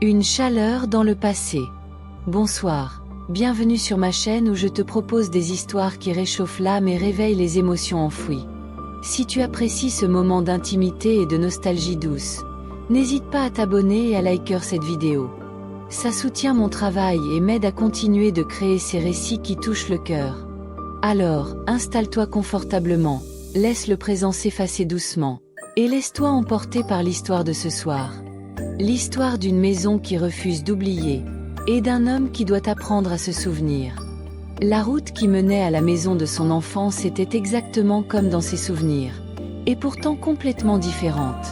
Une chaleur dans le passé. Bonsoir, bienvenue sur ma chaîne où je te propose des histoires qui réchauffent l'âme et réveillent les émotions enfouies. Si tu apprécies ce moment d'intimité et de nostalgie douce, n'hésite pas à t'abonner et à liker cette vidéo. Ça soutient mon travail et m'aide à continuer de créer ces récits qui touchent le cœur. Alors, installe-toi confortablement, laisse le présent s'effacer doucement, et laisse-toi emporter par l'histoire de ce soir. L'histoire d'une maison qui refuse d'oublier, et d'un homme qui doit apprendre à se souvenir. La route qui menait à la maison de son enfance était exactement comme dans ses souvenirs, et pourtant complètement différente.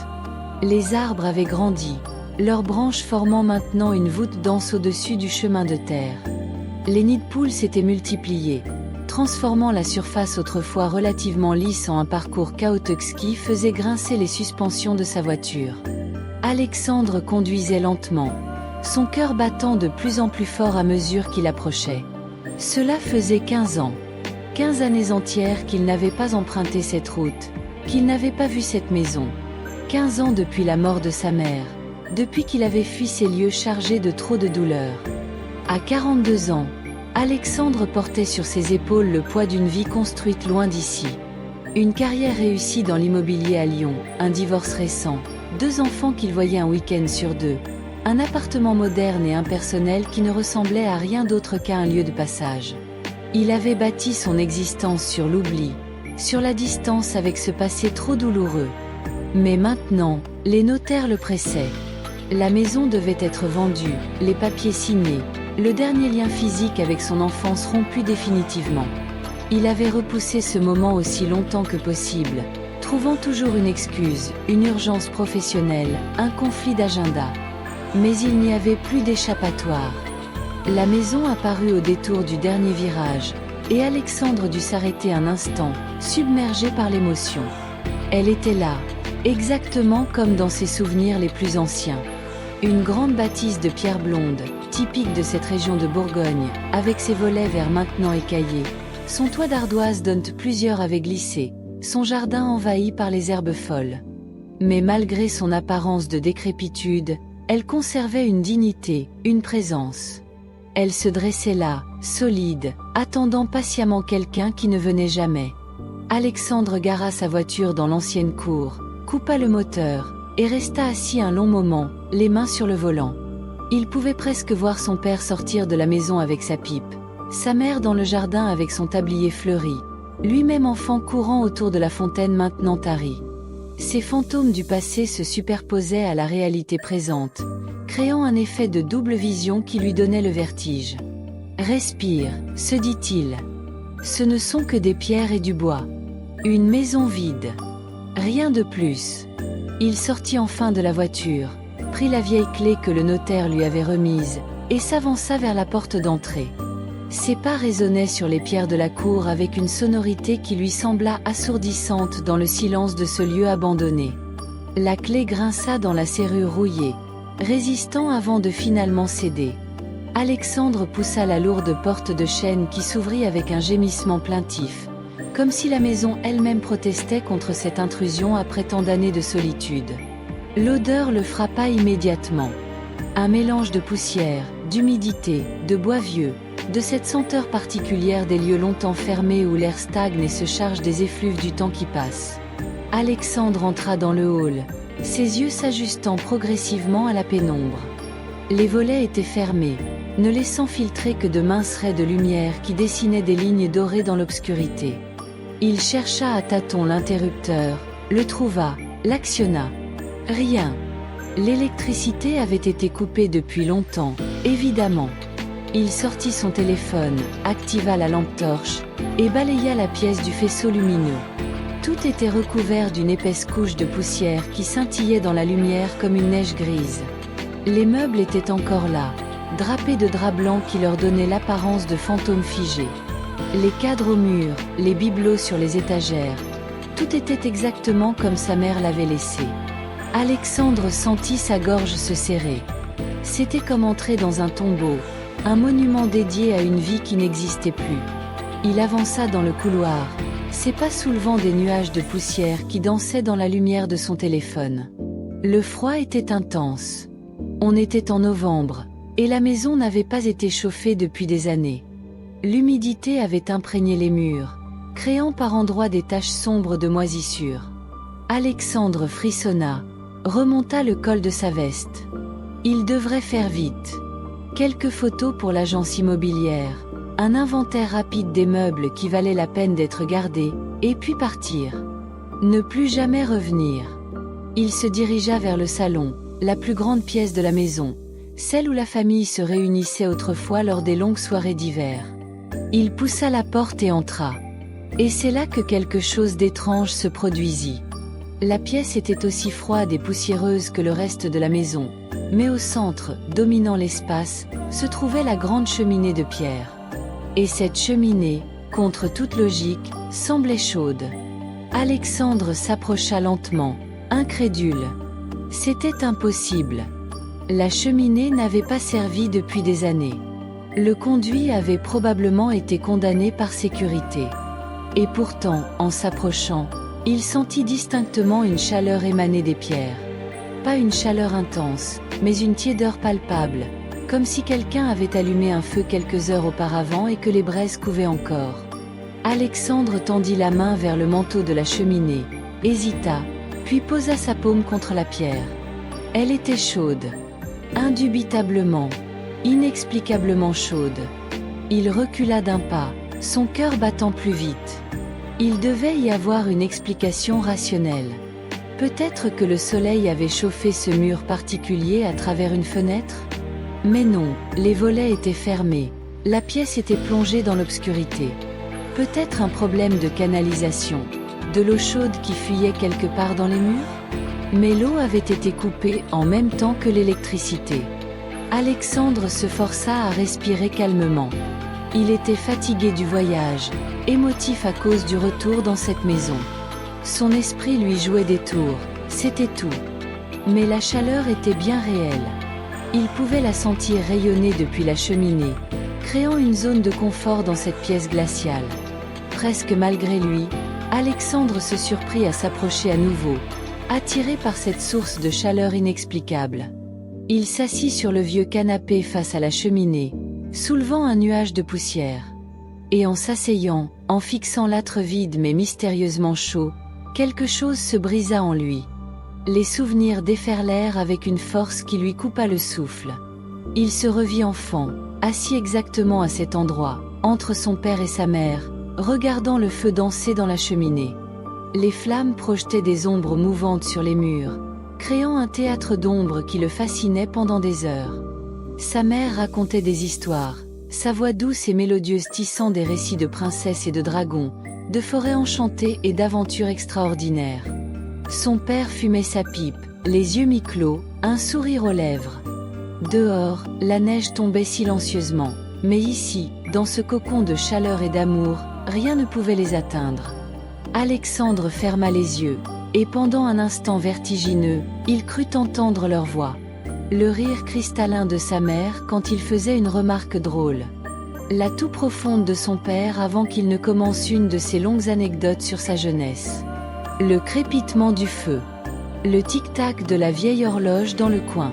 Les arbres avaient grandi, leurs branches formant maintenant une voûte dense au-dessus du chemin de terre. Les nids de poules s'étaient multipliés, transformant la surface autrefois relativement lisse en un parcours chaotique qui faisait grincer les suspensions de sa voiture. Alexandre conduisait lentement, son cœur battant de plus en plus fort à mesure qu'il approchait. Cela faisait 15 ans, 15 années entières qu'il n'avait pas emprunté cette route, qu'il n'avait pas vu cette maison. 15 ans depuis la mort de sa mère, depuis qu'il avait fui ces lieux chargés de trop de douleurs. À 42 ans, Alexandre portait sur ses épaules le poids d'une vie construite loin d'ici. Une carrière réussie dans l'immobilier à Lyon, un divorce récent, 2 enfants qu'il voyait un week-end sur 2, un appartement moderne et impersonnel qui ne ressemblait à rien d'autre qu'à un lieu de passage. Il avait bâti son existence sur l'oubli, sur la distance avec ce passé trop douloureux. Mais maintenant, les notaires le pressaient. La maison devait être vendue, les papiers signés, le dernier lien physique avec son enfance rompu définitivement. Il avait repoussé ce moment aussi longtemps que possible, trouvant toujours une excuse, une urgence professionnelle, un conflit d'agenda. Mais il n'y avait plus d'échappatoire. La maison apparut au détour du dernier virage, et Alexandre dut s'arrêter un instant, submergé par l'émotion. Elle était là, exactement comme dans ses souvenirs les plus anciens. Une grande bâtisse de pierre blonde, typique de cette région de Bourgogne, avec ses volets verts maintenant écaillés. Son toit d'ardoise dont plusieurs avaient glissé, son jardin envahi par les herbes folles. Mais malgré son apparence de décrépitude, elle conservait une dignité, une présence. Elle se dressait là, solide, attendant patiemment quelqu'un qui ne venait jamais. Alexandre gara sa voiture dans l'ancienne cour, coupa le moteur, et resta assis un long moment, les mains sur le volant. Il pouvait presque voir son père sortir de la maison avec sa pipe, sa mère dans le jardin avec son tablier fleuri, lui-même enfant courant autour de la fontaine maintenant tarie. Ces fantômes du passé se superposaient à la réalité présente, créant un effet de double vision qui lui donnait le vertige. « Respire », se dit-il. Ce ne sont que des pierres et du bois. Une maison vide. Rien de plus. Il sortit enfin de la voiture, prit la vieille clé que le notaire lui avait remise, et s'avança vers la porte d'entrée. Ses pas résonnaient sur les pierres de la cour avec une sonorité qui lui sembla assourdissante dans le silence de ce lieu abandonné. La clé grinça dans la serrure rouillée, résistant avant de finalement céder. Alexandre poussa la lourde porte de chêne qui s'ouvrit avec un gémissement plaintif, comme si la maison elle-même protestait contre cette intrusion après tant d'années de solitude. L'odeur le frappa immédiatement. Un mélange de poussière, d'humidité, de bois vieux, de cette senteur particulière des lieux longtemps fermés où l'air stagne et se charge des effluves du temps qui passe. Alexandre entra dans le hall, ses yeux s'ajustant progressivement à la pénombre. Les volets étaient fermés, ne laissant filtrer que de minces raies de lumière qui dessinaient des lignes dorées dans l'obscurité. Il chercha à tâtons l'interrupteur, le trouva, l'actionna. Rien. L'électricité avait été coupée depuis longtemps, évidemment. Il sortit son téléphone, activa la lampe torche, et balaya la pièce du faisceau lumineux. Tout était recouvert d'une épaisse couche de poussière qui scintillait dans la lumière comme une neige grise. Les meubles étaient encore là, drapés de draps blancs qui leur donnaient l'apparence de fantômes figés. Les cadres au mur, les bibelots sur les étagères, tout était exactement comme sa mère l'avait laissé. Alexandre sentit sa gorge se serrer. C'était comme entrer dans un tombeau, un monument dédié à une vie qui n'existait plus. Il avança dans le couloir, ses pas soulevant des nuages de poussière qui dansaient dans la lumière de son téléphone. Le froid était intense. On était en novembre, et la maison n'avait pas été chauffée depuis des années. L'humidité avait imprégné les murs, créant par endroits des taches sombres de moisissure. Alexandre frissonna, remonta le col de sa veste. Il devrait faire vite. Quelques photos pour l'agence immobilière, un inventaire rapide des meubles qui valaient la peine d'être gardés, et puis partir. Ne plus jamais revenir. Il se dirigea vers le salon, la plus grande pièce de la maison, celle où la famille se réunissait autrefois lors des longues soirées d'hiver. Il poussa la porte et entra. Et c'est là que quelque chose d'étrange se produisit. La pièce était aussi froide et poussiéreuse que le reste de la maison, mais au centre, dominant l'espace, se trouvait la grande cheminée de pierre. Et cette cheminée, contre toute logique, semblait chaude. Alexandre s'approcha lentement, incrédule. C'était impossible. La cheminée n'avait pas servi depuis des années. Le conduit avait probablement été condamné par sécurité. Et pourtant, en s'approchant, il sentit distinctement une chaleur émaner des pierres. Pas une chaleur intense, mais une tiédeur palpable, comme si quelqu'un avait allumé un feu quelques heures auparavant et que les braises couvaient encore. Alexandre tendit la main vers le manteau de la cheminée, hésita, puis posa sa paume contre la pierre. Elle était chaude. Indubitablement, inexplicablement chaude. Il recula d'un pas, son cœur battant plus vite. Il devait y avoir une explication rationnelle. Peut-être que le soleil avait chauffé ce mur particulier à travers une fenêtre? Mais non, les volets étaient fermés, la pièce était plongée dans l'obscurité. Peut-être un problème de canalisation, de l'eau chaude qui fuyait quelque part dans les murs? Mais l'eau avait été coupée en même temps que l'électricité. Alexandre se força à respirer calmement. Il était fatigué du voyage, émotif à cause du retour dans cette maison. Son esprit lui jouait des tours, c'était tout. Mais la chaleur était bien réelle. Il pouvait la sentir rayonner depuis la cheminée, créant une zone de confort dans cette pièce glaciale. Presque malgré lui, Alexandre se surprit à s'approcher à nouveau, attiré par cette source de chaleur inexplicable. Il s'assit sur le vieux canapé face à la cheminée, soulevant un nuage de poussière. Et en s'asseyant, en fixant l'âtre vide mais mystérieusement chaud, quelque chose se brisa en lui. Les souvenirs déferlèrent avec une force qui lui coupa le souffle. Il se revit enfant, assis exactement à cet endroit, entre son père et sa mère, regardant le feu danser dans la cheminée. Les flammes projetaient des ombres mouvantes sur les murs, créant un théâtre d'ombres qui le fascinait pendant des heures. Sa mère racontait des histoires, sa voix douce et mélodieuse tissant des récits de princesses et de dragons, de forêts enchantées et d'aventures extraordinaires. Son père fumait sa pipe, les yeux mi-clos, un sourire aux lèvres. Dehors, la neige tombait silencieusement, mais ici, dans ce cocon de chaleur et d'amour, rien ne pouvait les atteindre. Alexandre ferma les yeux, et pendant un instant vertigineux, il crut entendre leur voix. Le rire cristallin de sa mère quand il faisait une remarque drôle. La toux profonde de son père avant qu'il ne commence une de ses longues anecdotes sur sa jeunesse. Le crépitement du feu. Le tic-tac de la vieille horloge dans le coin.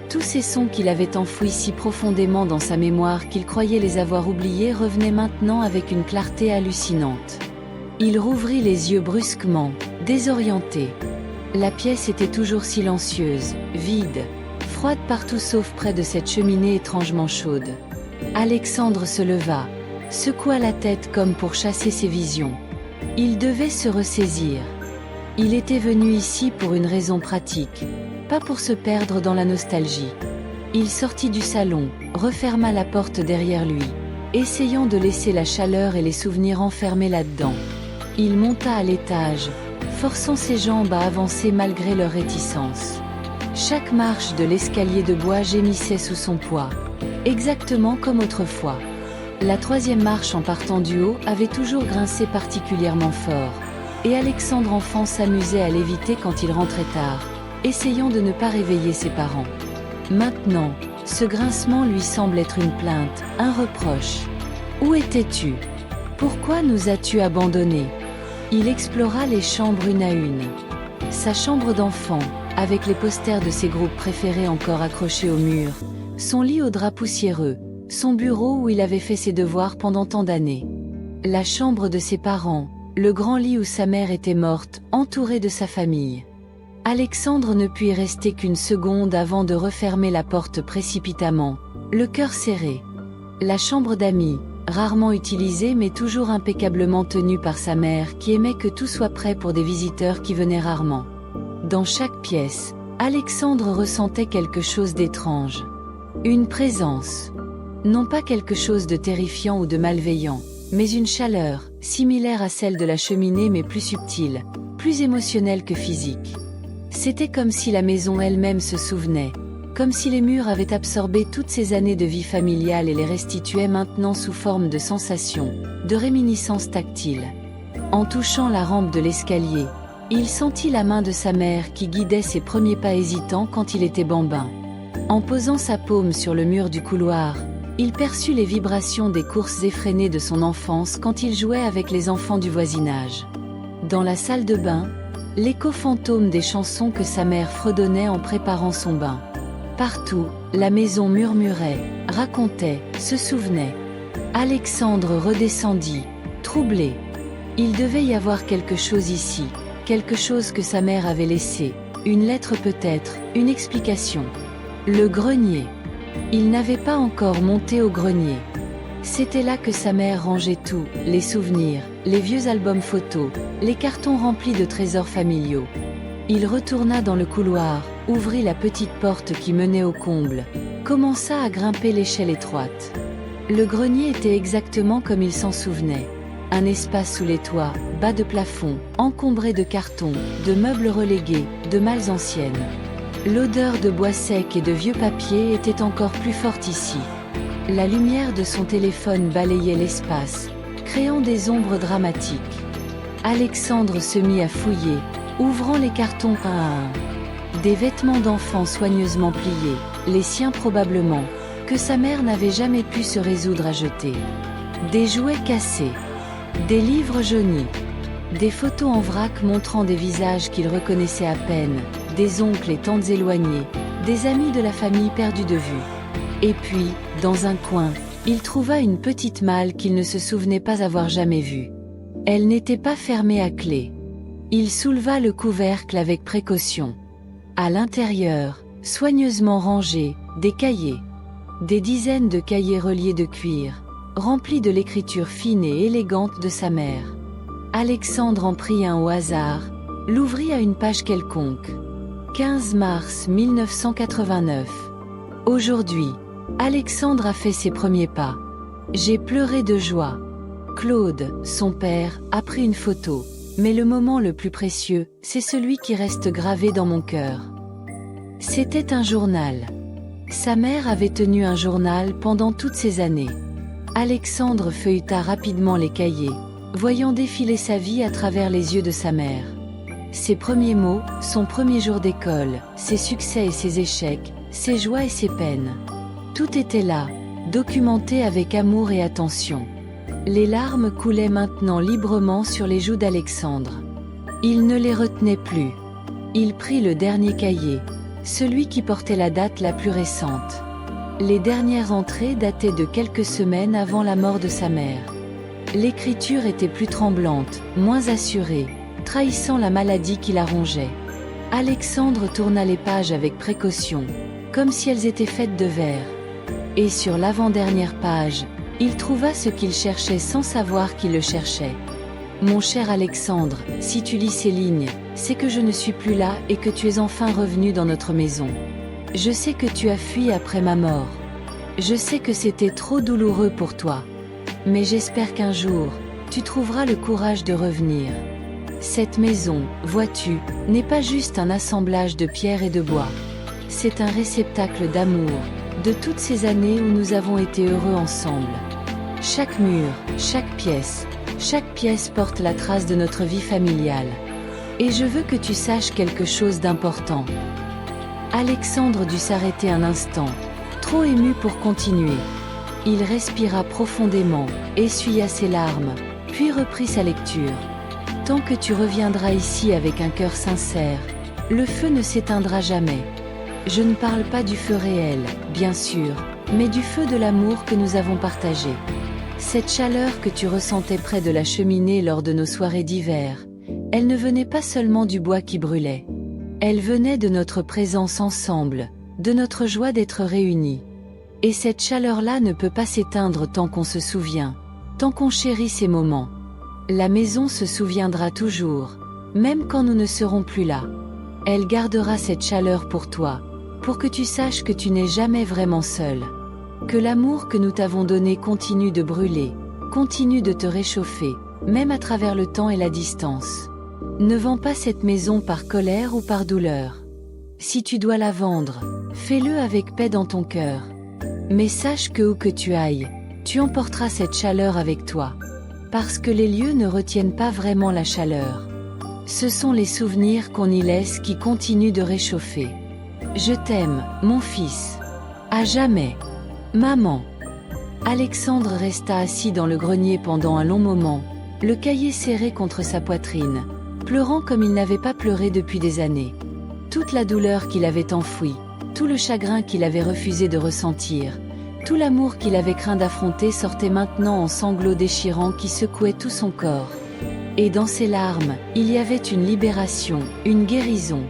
Tous ces sons qu'il avait enfouis si profondément dans sa mémoire qu'il croyait les avoir oubliés revenaient maintenant avec une clarté hallucinante. Il rouvrit les yeux brusquement, désorienté. La pièce était toujours silencieuse, vide, froide partout sauf près de cette cheminée étrangement chaude. Alexandre se leva, secoua la tête comme pour chasser ses visions. Il devait se ressaisir. Il était venu ici pour une raison pratique, pas pour se perdre dans la nostalgie. Il sortit du salon, referma la porte derrière lui, essayant de laisser la chaleur et les souvenirs enfermés là-dedans. Il monta à l'étage, forçant ses jambes à avancer malgré leur réticence. Chaque marche de l'escalier de bois gémissait sous son poids, exactement comme autrefois. La troisième marche en partant du haut avait toujours grincé particulièrement fort, et Alexandre enfant s'amusait à l'éviter quand il rentrait tard, essayant de ne pas réveiller ses parents. Maintenant, ce grincement lui semble être une plainte, un reproche. Où étais-tu? Pourquoi nous as-tu abandonnés? Il explora les chambres une à une. Sa chambre d'enfant, avec les posters de ses groupes préférés encore accrochés au mur, son lit au drap poussiéreux, son bureau où il avait fait ses devoirs pendant tant d'années. La chambre de ses parents, le grand lit où sa mère était morte, entouré de sa famille. Alexandre ne put y rester qu'une seconde avant de refermer la porte précipitamment, le cœur serré. La chambre d'amis, rarement utilisée mais toujours impeccablement tenue par sa mère qui aimait que tout soit prêt pour des visiteurs qui venaient rarement. Dans chaque pièce, Alexandre ressentait quelque chose d'étrange. Une présence. Non pas quelque chose de terrifiant ou de malveillant, mais une chaleur, similaire à celle de la cheminée mais plus subtile, plus émotionnelle que physique. C'était comme si la maison elle-même se souvenait, comme si les murs avaient absorbé toutes ces années de vie familiale et les restituaient maintenant sous forme de sensations, de réminiscences tactiles. En touchant la rampe de l'escalier, il sentit la main de sa mère qui guidait ses premiers pas hésitants quand il était bambin. En posant sa paume sur le mur du couloir, il perçut les vibrations des courses effrénées de son enfance quand il jouait avec les enfants du voisinage. Dans la salle de bain, l'écho fantôme des chansons que sa mère fredonnait en préparant son bain. Partout, la maison murmurait, racontait, se souvenait. Alexandre redescendit, troublé. Il devait y avoir quelque chose ici, quelque chose que sa mère avait laissé, une lettre peut-être, une explication. Le grenier. Il n'avait pas encore monté au grenier. C'était là que sa mère rangeait tout, les souvenirs, les vieux albums photos, les cartons remplis de trésors familiaux. Il retourna dans le couloir, ouvrit la petite porte qui menait au comble, commença à grimper l'échelle étroite. Le grenier était exactement comme il s'en souvenait. Un espace sous les toits, bas de plafond, encombré de cartons, de meubles relégués, de malles anciennes. L'odeur de bois sec et de vieux papier était encore plus forte ici. La lumière de son téléphone balayait l'espace, créant des ombres dramatiques. Alexandre se mit à fouiller, ouvrant les cartons un à un. Des vêtements d'enfant soigneusement pliés, les siens probablement, que sa mère n'avait jamais pu se résoudre à jeter. Des jouets cassés. Des livres jaunis. Des photos en vrac montrant des visages qu'il reconnaissait à peine, des oncles et tantes éloignés, des amis de la famille perdus de vue. Et puis, dans un coin, il trouva une petite malle qu'il ne se souvenait pas avoir jamais vue. Elle n'était pas fermée à clé. Il souleva le couvercle avec précaution. À l'intérieur, soigneusement rangés, des cahiers. Des dizaines de cahiers reliés de cuir, remplis de l'écriture fine et élégante de sa mère. Alexandre en prit un au hasard, l'ouvrit à une page quelconque. 15 mars 1989. Aujourd'hui, Alexandre a fait ses premiers pas. J'ai pleuré de joie. Claude, son père, a pris une photo. Mais le moment le plus précieux, c'est celui qui reste gravé dans mon cœur. C'était un journal. Sa mère avait tenu un journal pendant toutes ces années. Alexandre feuilleta rapidement les cahiers, voyant défiler sa vie à travers les yeux de sa mère. Ses premiers mots, son premier jour d'école, ses succès et ses échecs, ses joies et ses peines. Tout était là, documenté avec amour et attention. Les larmes coulaient maintenant librement sur les joues d'Alexandre. Il ne les retenait plus. Il prit le dernier cahier, celui qui portait la date la plus récente. Les dernières entrées dataient de quelques semaines avant la mort de sa mère. L'écriture était plus tremblante, moins assurée, trahissant la maladie qui la rongeait. Alexandre tourna les pages avec précaution, comme si elles étaient faites de verre. Et sur l'avant-dernière page, il trouva ce qu'il cherchait sans savoir qu'il le cherchait. Mon cher Alexandre, si tu lis ces lignes, c'est que je ne suis plus là et que tu es enfin revenu dans notre maison. Je sais que tu as fui après ma mort. Je sais que c'était trop douloureux pour toi. Mais j'espère qu'un jour, tu trouveras le courage de revenir. Cette maison, vois-tu, n'est pas juste un assemblage de pierres et de bois. C'est un réceptacle d'amour, de toutes ces années où nous avons été heureux ensemble. Chaque mur, chaque pièce porte la trace de notre vie familiale. Et je veux que tu saches quelque chose d'important. Alexandre dut s'arrêter un instant, trop ému pour continuer. Il respira profondément, essuya ses larmes, puis reprit sa lecture. Tant que tu reviendras ici avec un cœur sincère, Le feu ne s'éteindra jamais. Je ne parle pas du feu réel, bien sûr, mais du feu de l'amour que nous avons partagé. Cette chaleur que tu ressentais près de la cheminée lors de nos soirées d'hiver, elle ne venait pas seulement du bois qui brûlait. Elle venait de notre présence ensemble, de notre joie d'être réunis. Et cette chaleur-là ne peut pas s'éteindre tant qu'on se souvient, tant qu'on chérit ces moments. La maison se souviendra toujours, même quand nous ne serons plus là. Elle gardera cette chaleur pour toi, pour que tu saches que tu n'es jamais vraiment seul. Que l'amour que nous t'avons donné continue de brûler, continue de te réchauffer, même à travers le temps et la distance. Ne vends pas cette maison par colère ou par douleur. Si tu dois la vendre, fais-le avec paix dans ton cœur. Mais sache que où que tu ailles, tu emporteras cette chaleur avec toi. Parce que les lieux ne retiennent pas vraiment la chaleur. Ce sont les souvenirs qu'on y laisse qui continuent de réchauffer. Je t'aime, mon fils. À jamais. Maman. Alexandre resta assis dans le grenier pendant un long moment, le cahier serré contre sa poitrine, pleurant comme il n'avait pas pleuré depuis des années. Toute la douleur qu'il avait enfouie, tout le chagrin qu'il avait refusé de ressentir, tout l'amour qu'il avait craint d'affronter sortait maintenant en sanglots déchirants qui secouaient tout son corps. Et dans ses larmes, il y avait une libération, une guérison.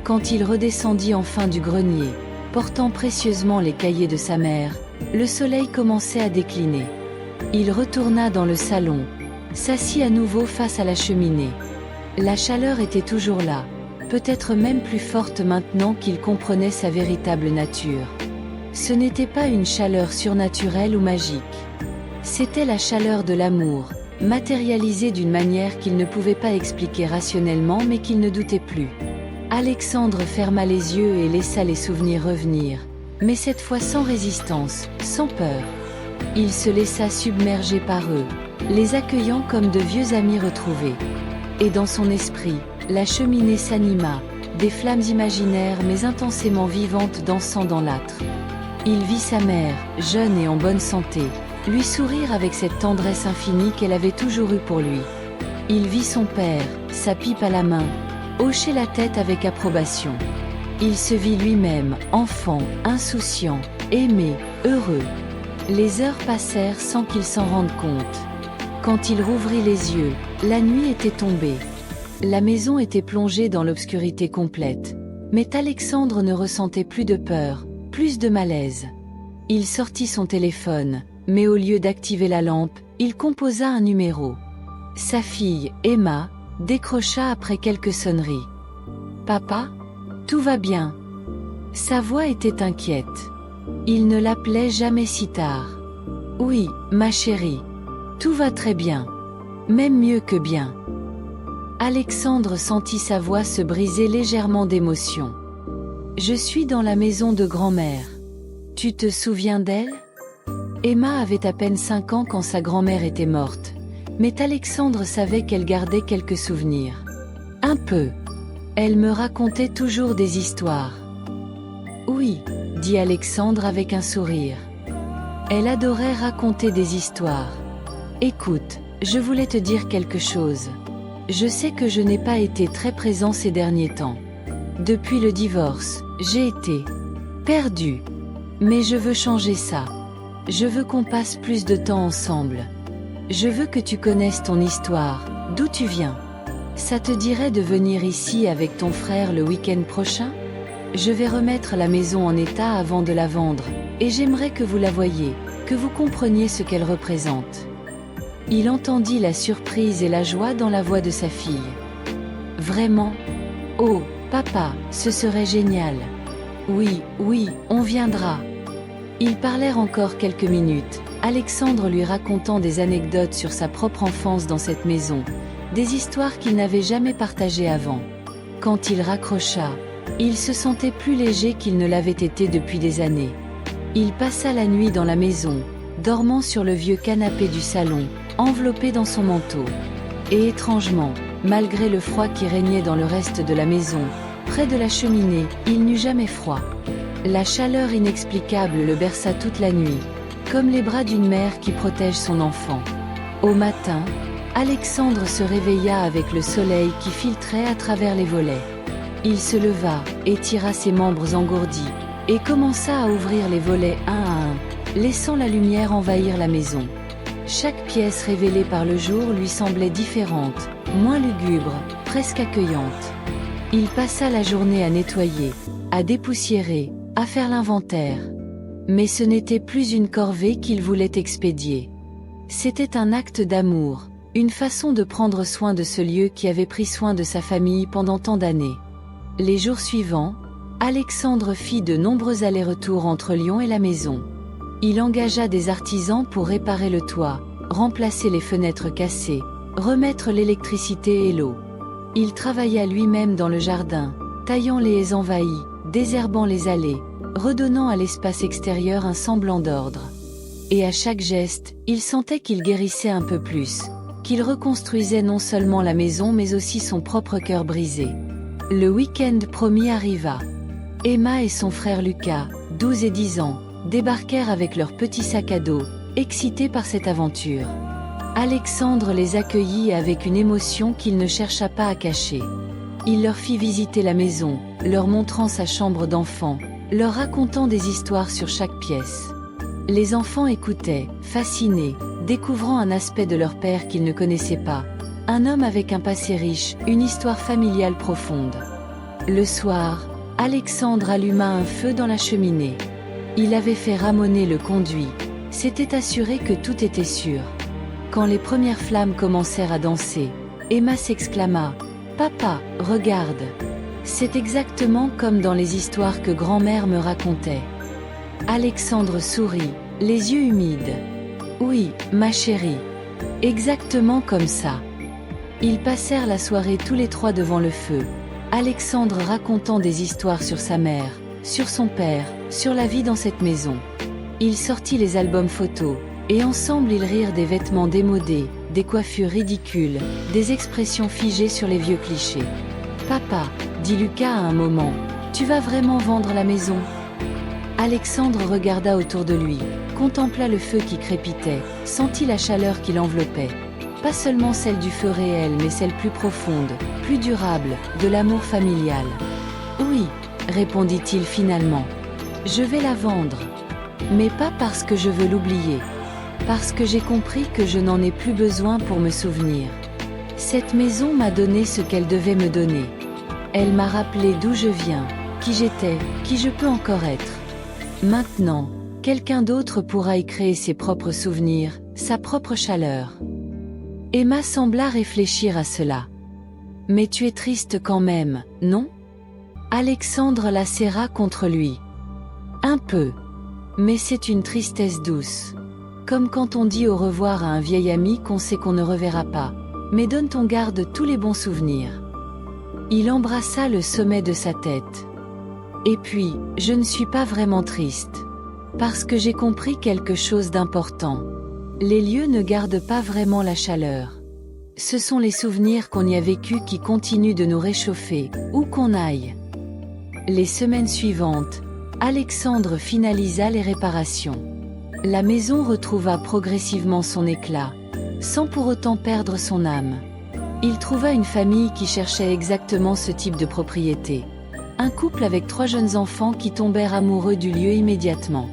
Quand il redescendit enfin du grenier, portant précieusement les cahiers de sa mère, le soleil commençait à décliner. Il retourna dans le salon, s'assit à nouveau face à la cheminée. La chaleur était toujours là, peut-être même plus forte maintenant qu'il comprenait sa véritable nature. Ce n'était pas une chaleur surnaturelle ou magique. C'était la chaleur de l'amour, matérialisée d'une manière qu'il ne pouvait pas expliquer rationnellement mais qu'il ne doutait plus. Alexandre ferma les yeux et laissa les souvenirs revenir, mais cette fois sans résistance, sans peur. Il se laissa submerger par eux, les accueillant comme de vieux amis retrouvés. Et dans son esprit, la cheminée s'anima, des flammes imaginaires mais intensément vivantes dansant dans l'âtre. Il vit sa mère, jeune et en bonne santé, lui sourire avec cette tendresse infinie qu'elle avait toujours eue pour lui. Il vit son père, sa pipe à la main, hocher la tête avec approbation. Il se vit lui-même, enfant, insouciant, aimé, heureux. Les heures passèrent sans qu'il s'en rende compte. Quand il rouvrit les yeux, la nuit était tombée. La maison était plongée dans l'obscurité complète. Mais Alexandre ne ressentait plus de peur, plus de malaise. Il sortit son téléphone, mais au lieu d'activer la lampe, il composa un numéro. Sa fille, Emma, décrocha après quelques sonneries. « Papa ? Tout va bien ?» Sa voix était inquiète. Il ne l'appelait jamais si tard. « Oui, ma chérie. Tout va très bien. Même mieux que bien. » Alexandre sentit sa voix se briser légèrement d'émotion. « Je suis dans la maison de grand-mère. Tu te souviens d'elle ? » Emma avait à peine 5 ans quand sa grand-mère était morte, mais Alexandre savait qu'elle gardait quelques souvenirs. Un peu. Elle me racontait toujours des histoires. « Oui, » dit Alexandre avec un sourire. Elle adorait raconter des histoires. « Écoute, je voulais te dire quelque chose. Je sais que je n'ai pas été très présent ces derniers temps. Depuis le divorce, j'ai été perdu. Mais je veux changer ça. Je veux qu'on passe plus de temps ensemble. Je veux que tu connaisses ton histoire, d'où tu viens. Ça te dirait de venir ici avec ton frère le week-end prochain ? Je vais remettre la maison en état avant de la vendre, et j'aimerais que vous la voyiez, que vous compreniez ce qu'elle représente. » Il entendit la surprise et la joie dans la voix de sa fille. « Vraiment ? Oh, papa, ce serait génial. Oui, oui, on viendra. » Ils parlèrent encore quelques minutes, Alexandre lui racontant des anecdotes sur sa propre enfance dans cette maison, des histoires qu'il n'avait jamais partagées avant. Quand il raccrocha, il se sentait plus léger qu'il ne l'avait été depuis des années. Il passa la nuit dans la maison, dormant sur le vieux canapé du salon, enveloppé dans son manteau. Et étrangement, malgré le froid qui régnait dans le reste de la maison, près de la cheminée, il n'eut jamais froid. La chaleur inexplicable le berça toute la nuit, comme les bras d'une mère qui protège son enfant. Au matin, Alexandre se réveilla avec le soleil qui filtrait à travers les volets. Il se leva, étira ses membres engourdis, et commença à ouvrir les volets un à un, laissant la lumière envahir la maison. Chaque pièce révélée par le jour lui semblait différente, moins lugubre, presque accueillante. Il passa la journée à nettoyer, à dépoussiérer, à faire l'inventaire. Mais ce n'était plus une corvée qu'il voulait expédier. C'était un acte d'amour, une façon de prendre soin de ce lieu qui avait pris soin de sa famille pendant tant d'années. Les jours suivants, Alexandre fit de nombreux allers-retours entre Lyon et la maison. Il engagea des artisans pour réparer le toit, remplacer les fenêtres cassées, remettre l'électricité et l'eau. Il travailla lui-même dans le jardin, taillant les haies envahies, désherbant les allées, redonnant à l'espace extérieur un semblant d'ordre. Et à chaque geste, il sentait qu'il guérissait un peu plus, qu'il reconstruisait non seulement la maison mais aussi son propre cœur brisé. Le week-end promis arriva. Emma et son frère Lucas, 12 et 10 ans, débarquèrent avec leur petit sac à dos, excités par cette aventure. Alexandre les accueillit avec une émotion qu'il ne chercha pas à cacher. Il leur fit visiter la maison, leur montrant sa chambre d'enfant, leur racontant des histoires sur chaque pièce. Les enfants écoutaient, fascinés, découvrant un aspect de leur père qu'ils ne connaissaient pas. Un homme avec un passé riche, une histoire familiale profonde. Le soir, Alexandre alluma un feu dans la cheminée. Il avait fait ramoner le conduit, s'était assuré que tout était sûr. Quand les premières flammes commencèrent à danser, Emma s'exclama « Papa, regarde !» C'est exactement comme dans les histoires que grand-mère me racontait. Alexandre sourit, les yeux humides. « Oui, ma chérie. Exactement comme ça. » Ils passèrent la soirée tous les trois devant le feu, Alexandre racontant des histoires sur sa mère, sur son père, sur la vie dans cette maison. Il sortit les albums photos, et ensemble ils rirent des vêtements démodés, des coiffures ridicules, des expressions figées sur les vieux clichés. « Papa, » dit Lucas à un moment, « tu vas vraiment vendre la maison ?» Alexandre regarda autour de lui, contempla le feu qui crépitait, sentit la chaleur qui l'enveloppait. Pas seulement celle du feu réel mais celle plus profonde, plus durable, de l'amour familial. « Oui, » répondit-il finalement. « Je vais la vendre. Mais pas parce que je veux l'oublier. Parce que j'ai compris que je n'en ai plus besoin pour me souvenir. Cette maison m'a donné ce qu'elle devait me donner. Elle m'a rappelé d'où je viens, qui j'étais, qui je peux encore être. Maintenant, quelqu'un d'autre pourra y créer ses propres souvenirs, sa propre chaleur. » Emma sembla réfléchir à cela. « Mais tu es triste quand même, non ?» Alexandre la serra contre lui. « Un peu. Mais c'est une tristesse douce. Comme quand on dit au revoir à un vieil ami qu'on sait qu'on ne reverra pas, mais dont on garde tous les bons souvenirs. » Il embrassa le sommet de sa tête. « Et puis, je ne suis pas vraiment triste. Parce que j'ai compris quelque chose d'important. Les lieux ne gardent pas vraiment la chaleur. Ce sont les souvenirs qu'on y a vécus qui continuent de nous réchauffer, où qu'on aille. » Les semaines suivantes, Alexandre finalisa les réparations. La maison retrouva progressivement son éclat, sans pour autant perdre son âme. Il trouva une famille qui cherchait exactement ce type de propriété. Un couple avec 3 jeunes enfants qui tombèrent amoureux du lieu immédiatement.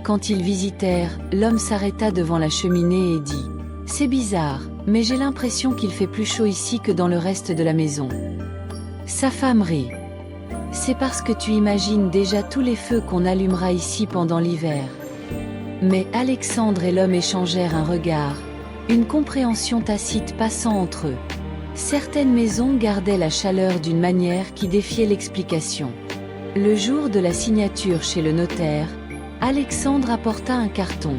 Quand ils visitèrent, l'homme s'arrêta devant la cheminée et dit « C'est bizarre, mais j'ai l'impression qu'il fait plus chaud ici que dans le reste de la maison. » Sa femme rit. « C'est parce que tu imagines déjà tous les feux qu'on allumera ici pendant l'hiver. » Mais Alexandre et l'homme échangèrent un regard, une compréhension tacite passant entre eux. Certaines maisons gardaient la chaleur d'une manière qui défiait l'explication. Le jour de la signature chez le notaire, Alexandre apporta un carton.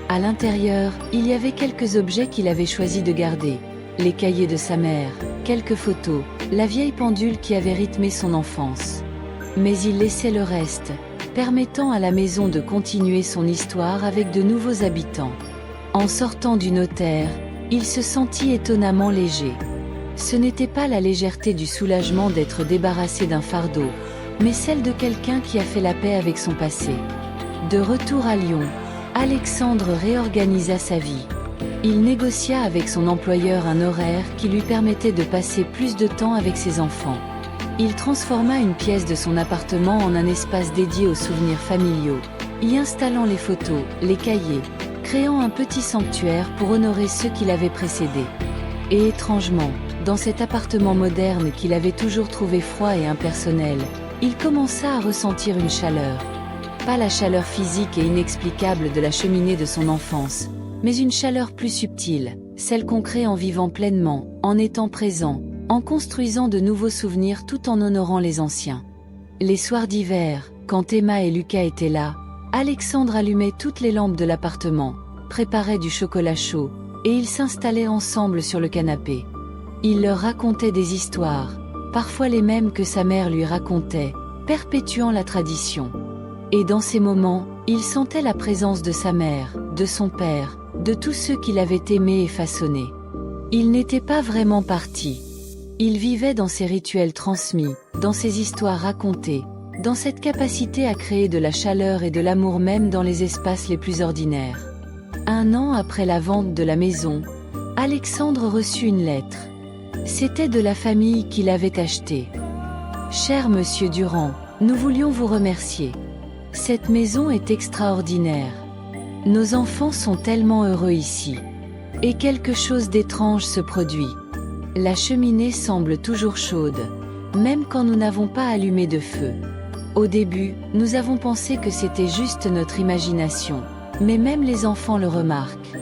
À l'intérieur, il y avait quelques objets qu'il avait choisi de garder. Les cahiers de sa mère, quelques photos, la vieille pendule qui avait rythmé son enfance. Mais il laissait le reste, permettant à la maison de continuer son histoire avec de nouveaux habitants. En sortant du notaire, il se sentit étonnamment léger. Ce n'était pas la légèreté du soulagement d'être débarrassé d'un fardeau, mais celle de quelqu'un qui a fait la paix avec son passé. De retour à Lyon, Alexandre réorganisa sa vie. Il négocia avec son employeur un horaire qui lui permettait de passer plus de temps avec ses enfants. Il transforma une pièce de son appartement en un espace dédié aux souvenirs familiaux, y installant les photos, les cahiers, créant un petit sanctuaire pour honorer ceux qui l'avaient précédé. Et étrangement, dans cet appartement moderne qu'il avait toujours trouvé froid et impersonnel, il commença à ressentir une chaleur. Pas la chaleur physique et inexplicable de la cheminée de son enfance, mais une chaleur plus subtile, celle qu'on crée en vivant pleinement, en étant présent, en construisant de nouveaux souvenirs tout en honorant les anciens. Les soirs d'hiver, quand Emma et Lucas étaient là, Alexandre allumait toutes les lampes de l'appartement, préparait du chocolat chaud, et ils s'installaient ensemble sur le canapé. Il leur racontait des histoires, parfois les mêmes que sa mère lui racontait, perpétuant la tradition. Et dans ces moments, il sentait la présence de sa mère, de son père, de tous ceux qui l'avaient aimé et façonné. Il n'était pas vraiment parti. Il vivait dans ces rituels transmis, dans ces histoires racontées, dans cette capacité à créer de la chaleur et de l'amour même dans les espaces les plus ordinaires. 1 an après la vente de la maison, Alexandre reçut une lettre. C'était de la famille qui l'avait achetée. « Cher Monsieur Durand, nous voulions vous remercier. Cette maison est extraordinaire. Nos enfants sont tellement heureux ici. Et quelque chose d'étrange se produit. La cheminée semble toujours chaude, même quand nous n'avons pas allumé de feu. Au début, nous avons pensé que c'était juste notre imagination, mais même les enfants le remarquent.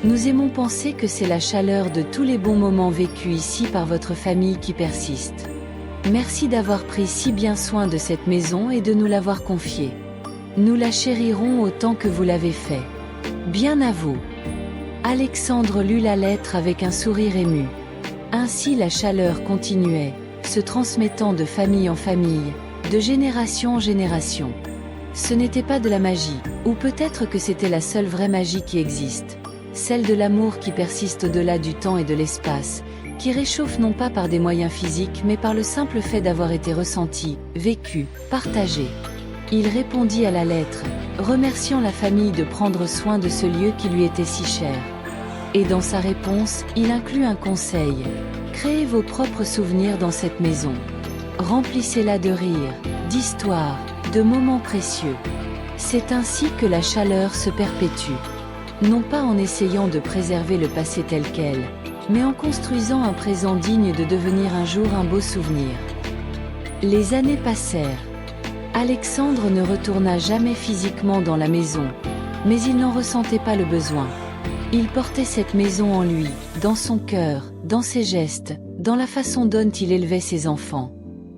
Nous aimons penser que c'est la chaleur de tous les bons moments vécus ici par votre famille qui persiste. Merci d'avoir pris si bien soin de cette maison et de nous l'avoir confiée. Nous la chérirons autant que vous l'avez fait. Bien à vous. » Alexandre lut la lettre avec un sourire ému. Ainsi la chaleur continuait, se transmettant de famille en famille, de génération en génération. Ce n'était pas de la magie, ou peut-être que c'était la seule vraie magie qui existe, celle de l'amour qui persiste au-delà du temps et de l'espace, qui réchauffe non pas par des moyens physiques mais par le simple fait d'avoir été ressenti, vécu, partagé. Il répondit à la lettre, remerciant la famille de prendre soin de ce lieu qui lui était si cher. Et dans sa réponse, il inclut un conseil. Créez vos propres souvenirs dans cette maison. Remplissez-la de rires, d'histoires, de moments précieux. C'est ainsi que la chaleur se perpétue. Non pas en essayant de préserver le passé tel quel, mais en construisant un présent digne de devenir un jour un beau souvenir. Les années passèrent. Alexandre ne retourna jamais physiquement dans la maison, mais il n'en ressentait pas le besoin. Il portait cette maison en lui, dans son cœur, dans ses gestes, dans la façon dont il élevait ses enfants.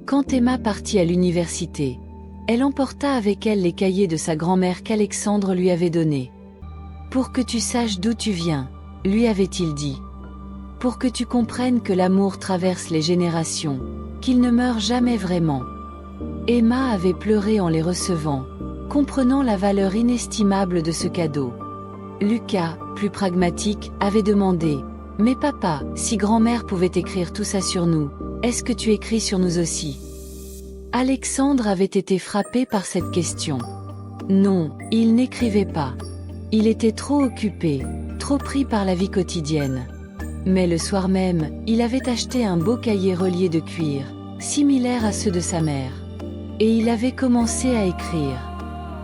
Quand Emma partit à l'université, elle emporta avec elle les cahiers de sa grand-mère qu'Alexandre lui avait donnés. « Pour que tu saches d'où tu viens », lui avait-il dit. « Pour que tu comprennes que l'amour traverse les générations, qu'il ne meurt jamais vraiment. » Emma avait pleuré en les recevant, comprenant la valeur inestimable de ce cadeau. Lucas, plus pragmatique, avait demandé « Mais papa, si grand-mère pouvait écrire tout ça sur nous, est-ce que tu écris sur nous aussi ?» Alexandre avait été frappé par cette question. Non, il n'écrivait pas. Il était trop occupé, trop pris par la vie quotidienne. Mais le soir même, il avait acheté un beau cahier relié de cuir, similaire à ceux de sa mère. Et il avait commencé à écrire.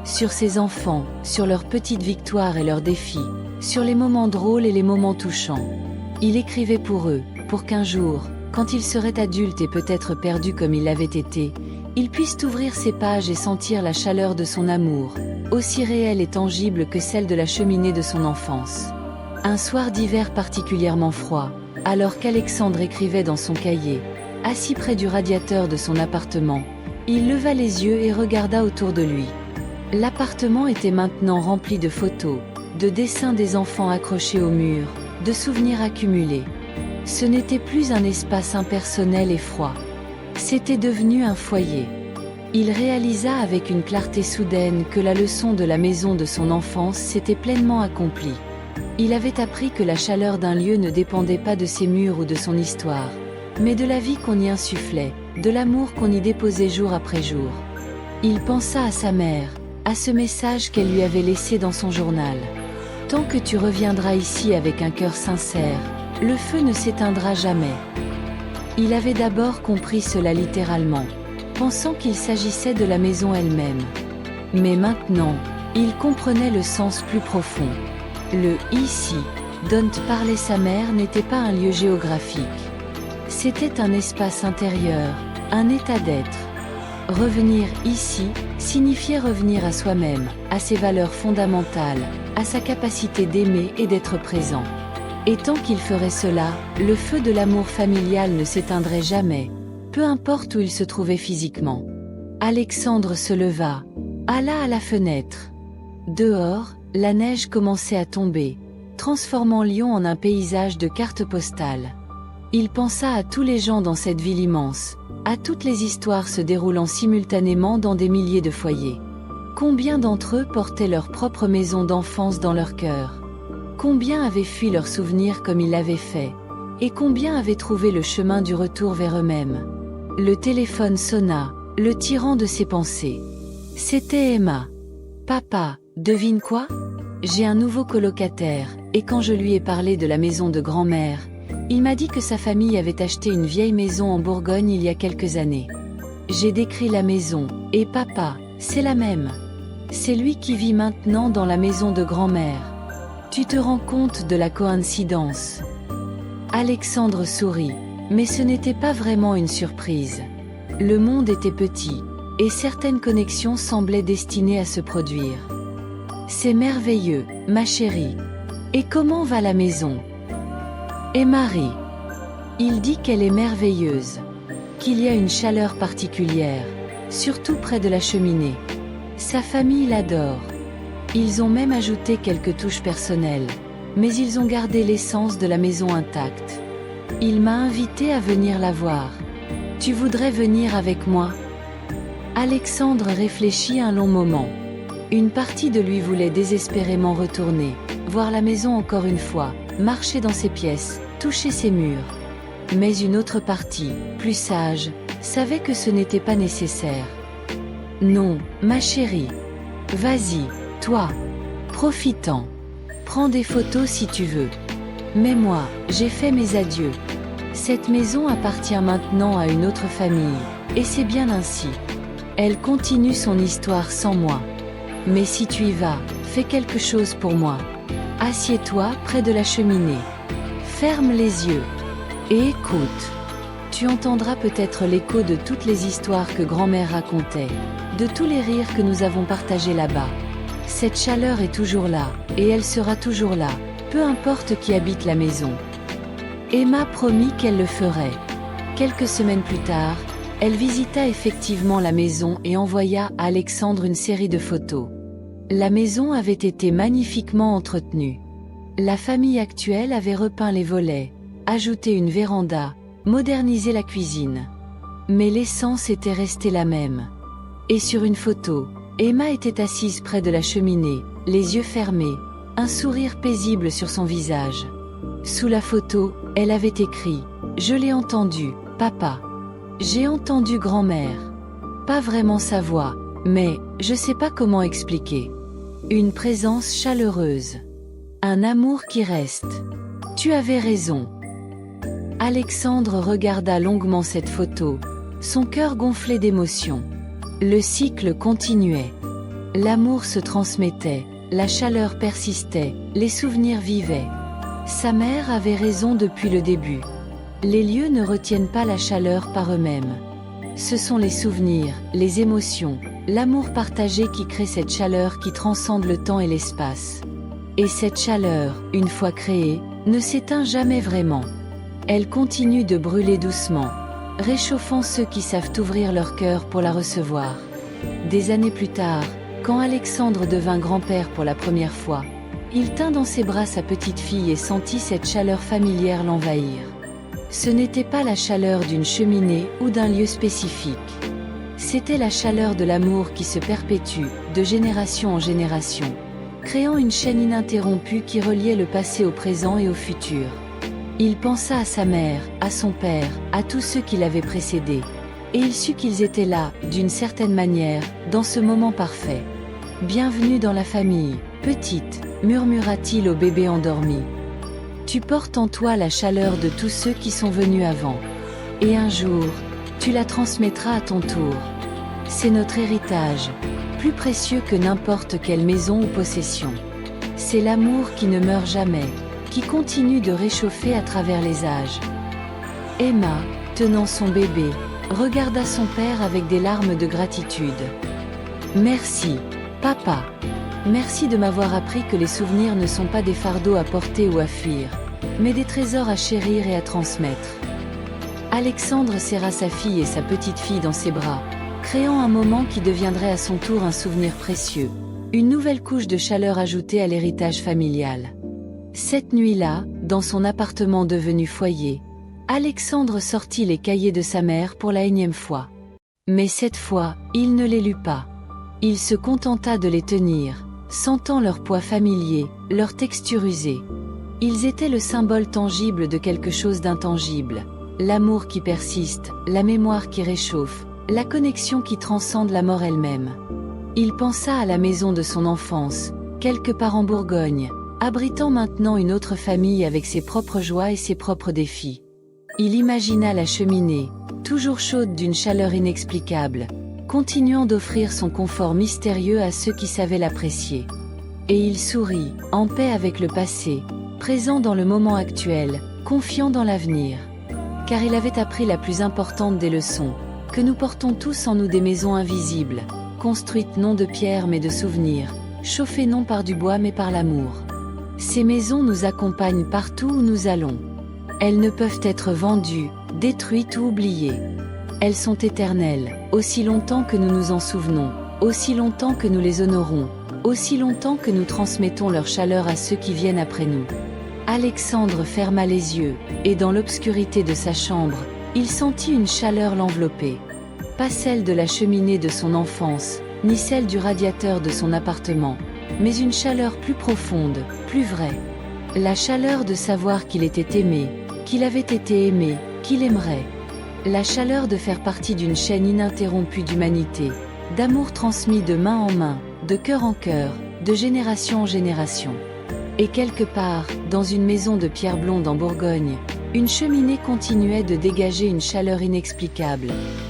Sur ses enfants, sur leurs petites victoires et leurs défis, sur les moments drôles et les moments touchants. Il écrivait pour eux, pour qu'un jour, quand il serait adulte et peut-être perdu comme il l'avait été, il puisse ouvrir ses pages et sentir la chaleur de son amour, aussi réelle et tangible que celle de la cheminée de son enfance. Un soir d'hiver particulièrement froid, alors qu'Alexandre écrivait dans son cahier, assis près du radiateur de son appartement, il leva les yeux et regarda autour de lui. L'appartement était maintenant rempli de photos, de dessins des enfants accrochés au mur, de souvenirs accumulés. Ce n'était plus un espace impersonnel et froid. C'était devenu un foyer. Il réalisa avec une clarté soudaine que la leçon de la maison de son enfance s'était pleinement accomplie. Il avait appris que la chaleur d'un lieu ne dépendait pas de ses murs ou de son histoire, mais de la vie qu'on y insufflait, de l'amour qu'on y déposait jour après jour. Il pensa à sa mère, à ce message qu'elle lui avait laissé dans son journal. « Tant que tu reviendras ici avec un cœur sincère, le feu ne s'éteindra jamais. » Il avait d'abord compris cela littéralement, pensant qu'il s'agissait de la maison elle-même. Mais maintenant, il comprenait le sens plus profond. Le « ici » dont parlait sa mère n'était pas un lieu géographique. C'était un espace intérieur, un état d'être. Revenir ici signifiait revenir à soi-même, à ses valeurs fondamentales, à sa capacité d'aimer et d'être présent. Et tant qu'il ferait cela, le feu de l'amour familial ne s'éteindrait jamais, peu importe où il se trouvait physiquement. Alexandre se leva, alla à la fenêtre. Dehors, la neige commençait à tomber, transformant Lyon en un paysage de cartes postales. Il pensa à tous les gens dans cette ville immense, à toutes les histoires se déroulant simultanément dans des milliers de foyers. Combien d'entre eux portaient leur propre maison d'enfance dans leur cœur? Combien avaient fui leurs souvenirs comme il l'avait fait? Et combien avaient trouvé le chemin du retour vers eux-mêmes? Le téléphone sonna, le tirant de ses pensées. C'était Emma. « Papa, devine quoi? J'ai un nouveau colocataire, et quand je lui ai parlé de la maison de grand-mère, il m'a dit que sa famille avait acheté une vieille maison en Bourgogne il y a quelques années. J'ai décrit la maison, et papa, c'est la même. C'est lui qui vit maintenant dans la maison de grand-mère. Tu te rends compte de la coïncidence? » Alexandre sourit, mais ce n'était pas vraiment une surprise. Le monde était petit, et certaines connexions semblaient destinées à se produire. « C'est merveilleux, ma chérie. Et comment va la maison? » Et Marie? Il dit qu'elle est merveilleuse, qu'il y a une chaleur particulière, surtout près de la cheminée. Sa famille l'adore. Ils ont même ajouté quelques touches personnelles, mais ils ont gardé l'essence de la maison intacte. Il m'a invité à venir la voir. Tu voudrais venir avec moi? Alexandre réfléchit un long moment. Une partie de lui voulait désespérément retourner, voir la maison encore une fois, marcher dans ses pièces, toucher ses murs. Mais une autre partie, plus sage, savait que ce n'était pas nécessaire. Non, ma chérie. Vas-y, toi. Profitant. Prends des photos si tu veux. Mais moi, j'ai fait mes adieux. Cette maison appartient maintenant à une autre famille, et c'est bien ainsi. Elle continue son histoire sans moi. Mais si tu y vas, fais quelque chose pour moi. Assieds-toi près de la cheminée. Ferme les yeux. Et écoute. Tu entendras peut-être l'écho de toutes les histoires que grand-mère racontait, de tous les rires que nous avons partagés là-bas. Cette chaleur est toujours là, et elle sera toujours là, peu importe qui habite la maison. Emma promit qu'elle le ferait. Quelques semaines plus tard, elle visita effectivement la maison et envoya à Alexandre une série de photos. La maison avait été magnifiquement entretenue. La famille actuelle avait repeint les volets, ajouté une véranda, modernisé la cuisine. Mais l'essence était restée la même. Et sur une photo, Emma était assise près de la cheminée, les yeux fermés, un sourire paisible sur son visage. Sous la photo, elle avait écrit « Je l'ai entendu, papa. J'ai entendu grand-mère. » Pas vraiment sa voix, mais je sais pas comment expliquer. Une présence chaleureuse. Un amour qui reste. Tu avais raison. Alexandre regarda longuement cette photo, son cœur gonflé d'émotion. Le cycle continuait. L'amour se transmettait, la chaleur persistait, les souvenirs vivaient. Sa mère avait raison depuis le début. Les lieux ne retiennent pas la chaleur par eux-mêmes. Ce sont les souvenirs, les émotions, l'amour partagé qui crée cette chaleur qui transcende le temps et l'espace. Et cette chaleur, une fois créée, ne s'éteint jamais vraiment. Elle continue de brûler doucement, réchauffant ceux qui savent ouvrir leur cœur pour la recevoir. Des années plus tard, quand Alexandre devint grand-père pour la première fois, il tint dans ses bras sa petite fille et sentit cette chaleur familière l'envahir. Ce n'était pas la chaleur d'une cheminée ou d'un lieu spécifique. C'était la chaleur de l'amour qui se perpétue, de génération en génération, créant une chaîne ininterrompue qui reliait le passé au présent et au futur. Il pensa à sa mère, à son père, à tous ceux qui l'avaient précédé. Et il sut qu'ils étaient là, d'une certaine manière, dans ce moment parfait. « Bienvenue dans la famille, petite », murmura-t-il au bébé endormi. « Tu portes en toi la chaleur de tous ceux qui sont venus avant. Et un jour, tu la transmettras à ton tour. C'est notre héritage, plus précieux que n'importe quelle maison ou possession. C'est l'amour qui ne meurt jamais, qui continue de réchauffer à travers les âges. Emma, tenant son bébé, regarda son père avec des larmes de gratitude. Merci, papa. Merci de m'avoir appris que les souvenirs ne sont pas des fardeaux à porter ou à fuir, mais des trésors à chérir et à transmettre. Alexandre serra sa fille et sa petite-fille dans ses bras, créant un moment qui deviendrait à son tour un souvenir précieux, une nouvelle couche de chaleur ajoutée à l'héritage familial. Cette nuit-là, dans son appartement devenu foyer, Alexandre sortit les cahiers de sa mère pour la énième fois. Mais cette fois, il ne les lut pas. Il se contenta de les tenir, sentant leur poids familier, leur texture usée. Ils étaient le symbole tangible de quelque chose d'intangible, l'amour qui persiste, la mémoire qui réchauffe, la connexion qui transcende la mort elle-même. Il pensa à la maison de son enfance, quelque part en Bourgogne, abritant maintenant une autre famille avec ses propres joies et ses propres défis. Il imagina la cheminée, toujours chaude d'une chaleur inexplicable, continuant d'offrir son confort mystérieux à ceux qui savaient l'apprécier. Et il sourit, en paix avec le passé, présent dans le moment actuel, confiant dans l'avenir. Car il avait appris la plus importante des leçons, que nous portons tous en nous des maisons invisibles, construites non de pierre mais de souvenirs, chauffées non par du bois mais par l'amour. Ces maisons nous accompagnent partout où nous allons. Elles ne peuvent être vendues, détruites ou oubliées. Elles sont éternelles, aussi longtemps que nous nous en souvenons, aussi longtemps que nous les honorons, aussi longtemps que nous transmettons leur chaleur à ceux qui viennent après nous. Alexandre ferma les yeux, et dans l'obscurité de sa chambre, il sentit une chaleur l'envelopper. Pas celle de la cheminée de son enfance, ni celle du radiateur de son appartement, mais une chaleur plus profonde, plus vraie. La chaleur de savoir qu'il était aimé, qu'il avait été aimé, qu'il aimerait. La chaleur de faire partie d'une chaîne ininterrompue d'humanité, d'amour transmis de main en main, de cœur en cœur, de génération en génération. Et quelque part, dans une maison de pierre blonde en Bourgogne, une cheminée continuait de dégager une chaleur inexplicable,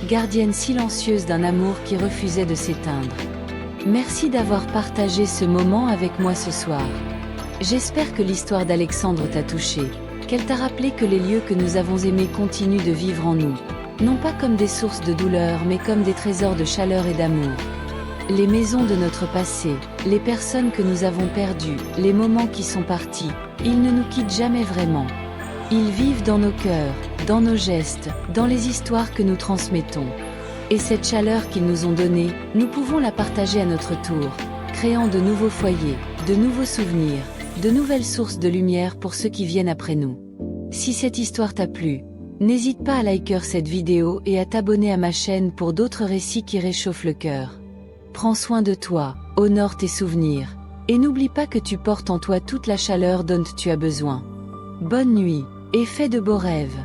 gardienne silencieuse d'un amour qui refusait de s'éteindre. Merci d'avoir partagé ce moment avec moi ce soir. J'espère que l'histoire d'Alexandre t'a touché, qu'elle t'a rappelé que les lieux que nous avons aimés continuent de vivre en nous, non pas comme des sources de douleur mais comme des trésors de chaleur et d'amour. Les maisons de notre passé, les personnes que nous avons perdues, les moments qui sont partis, ils ne nous quittent jamais vraiment. Ils vivent dans nos cœurs, dans nos gestes, dans les histoires que nous transmettons. Et cette chaleur qu'ils nous ont donnée, nous pouvons la partager à notre tour, créant de nouveaux foyers, de nouveaux souvenirs, de nouvelles sources de lumière pour ceux qui viennent après nous. Si cette histoire t'a plu, n'hésite pas à liker cette vidéo et à t'abonner à ma chaîne pour d'autres récits qui réchauffent le cœur. Prends soin de toi, honore tes souvenirs, et n'oublie pas que tu portes en toi toute la chaleur dont tu as besoin. Bonne nuit, et fais de beaux rêves.